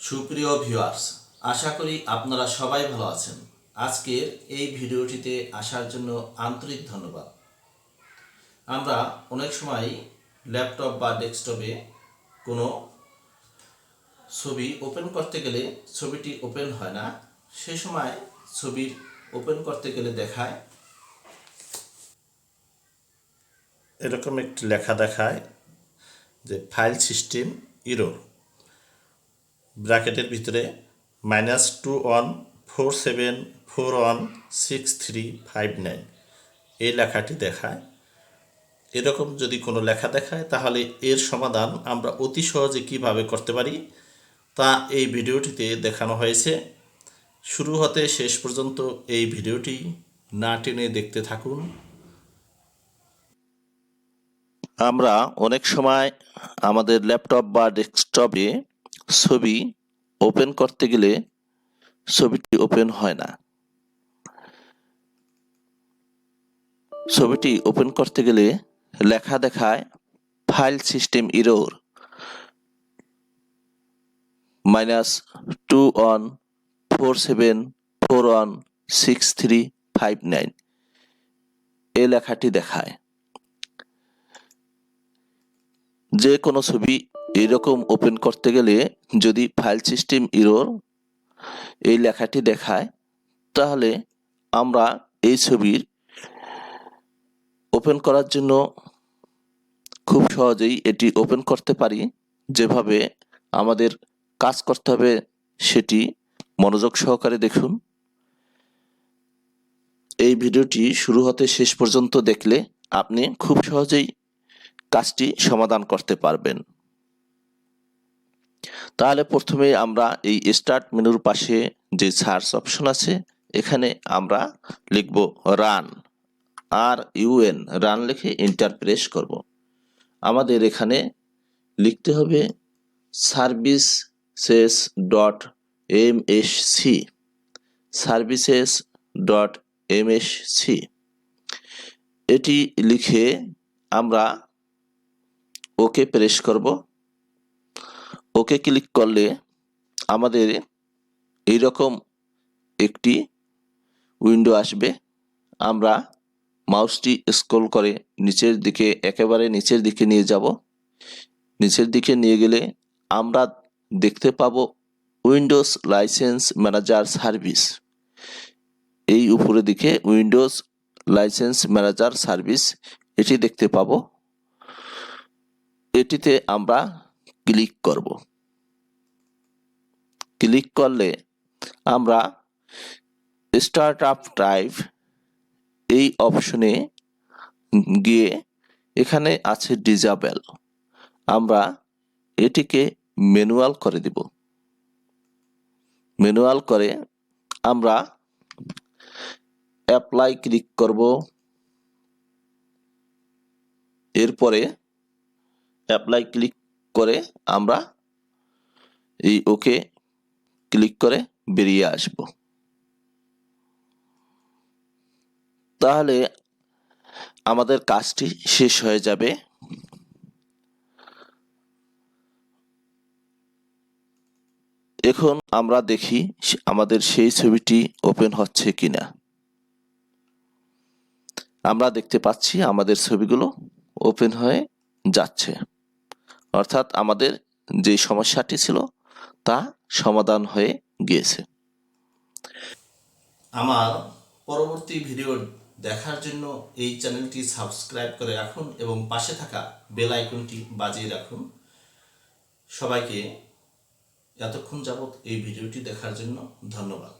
সুপ্রিয় ভিউয়ার্স, আশা করি আপনারা সবাই ভালো আছেন। আজকের এই ভিডিওটিতে আসার জন্য আন্তরিক ধন্যবাদ। আমরা অনেক সময় ল্যাপটপ বা ডেস্কটপে কোনো ছবি ওপেন করতে গেলে ছবিটি ওপেন হয় না। সে সময় ছবি ওপেন করতে গেলে দেখায় এরকম একটি লেখা দেখায় যে ফাইল সিস্টেম এরর, ব্র্যাকেটের ভিতরে -2147416359 এই লেখাটি দেখায়। এরকম যদি কোনো লেখা দেখায় তাহলে এর সমাধান আমরা অতি সহজে কিভাবে করতে পারি তা এই ভিডিওটিতে দেখানো হয়েছে। শুরু হতে শেষ পর্যন্ত এই ভিডিওটি না টেনে দেখতে থাকুন। আমরা অনেক সময় আমাদের ল্যাপটপ বা ডেস্কটপে ছবি ওপেন করতে গেলে ছবিটি ওপেন হয় না। ছবিটি ওপেন করতে গেলে লেখা দেখায় ফাইল সিস্টেম এরর -2147416359 এই লেখাটি দেখায়। যে কোনো ছবি এরকম ওপেন করতে গেলে যদি ফাইল সিস্টেম এরর এই লেখাটি দেখায় তাহলে আমরা এই ছবির ওপেন করার জন্য খুব সহজেই এটি ওপেন করতে পারি। যেভাবে আমাদের কাজ করতে হবে সেটি মনোযোগ সহকারে দেখুন। এই ভিডিওটি শুরু হতে শেষ পর্যন্ত দেখলে আপনি খুব সহজেই কাজটি সমাধান করতে পারবেন। তাহলে প্রথমে আমরা এই স্টার্ট মেনুর পাশে যে সার্চ অপশন আছে এখানে আমরা লিখব রান, রান লিখে এন্টার প্রেস করব। আমাদের এখানে লিখতে হবে services.msc এটি লিখে আমরা ওকে প্রেস করব। ওকে ক্লিক করলে আমাদের এইরকম একটি উইন্ডো আসবে। আমরা মাউসটি স্ক্রল করে নিচের দিকে, একেবারে নিচের দিকে নিয়ে যাব। নিচের দিকে নিয়ে গেলে আমরা দেখতে পাবো উইন্ডোজ লাইসেন্স ম্যানেজার সার্ভিস। এই উপরের দিকে উইন্ডোজ লাইসেন্স ম্যানেজার সার্ভিস এটি দেখতে পাবো। এটিতে আমরা ক্লিক করব। ক্লিক করলে আমরা স্টার্ট আপ টাইপ এই অপশনে গিয়ে এখানে আছে ডিসেবল, আমরা এটিকে ম্যানুয়াল করে দিব। ম্যানুয়াল করে আমরা অ্যাপ্লাই ক্লিক করব। এরপরে অ্যাপ্লাই ক্লিক করে আমরা এই ওকে ক্লিক করে বেরিয়ে আসব। তাহলে আমাদের কাজটি শেষ হয়ে যাবে। এখন আমরা দেখি আমাদের সেই ছবিটি ওপেন হচ্ছে কিনা। আমরা দেখতে পাচ্ছি আমাদের ছবিগুলো ওপেন হয়ে যাচ্ছে, অর্থাৎ আমাদের যে সমস্যাটি ছিল তা সমাধান হয়ে গিয়েছে। আমার পরবর্তী ভিডিও দেখার জন্য এই চ্যানেলটি সাবস্ক্রাইব করে রাখুন এবং পাশে থাকা বেল আইকনটি বাজিয়ে রাখুন। সবাইকে এতক্ষণ যাবত এই ভিডিওটি দেখার জন্য ধন্যবাদ।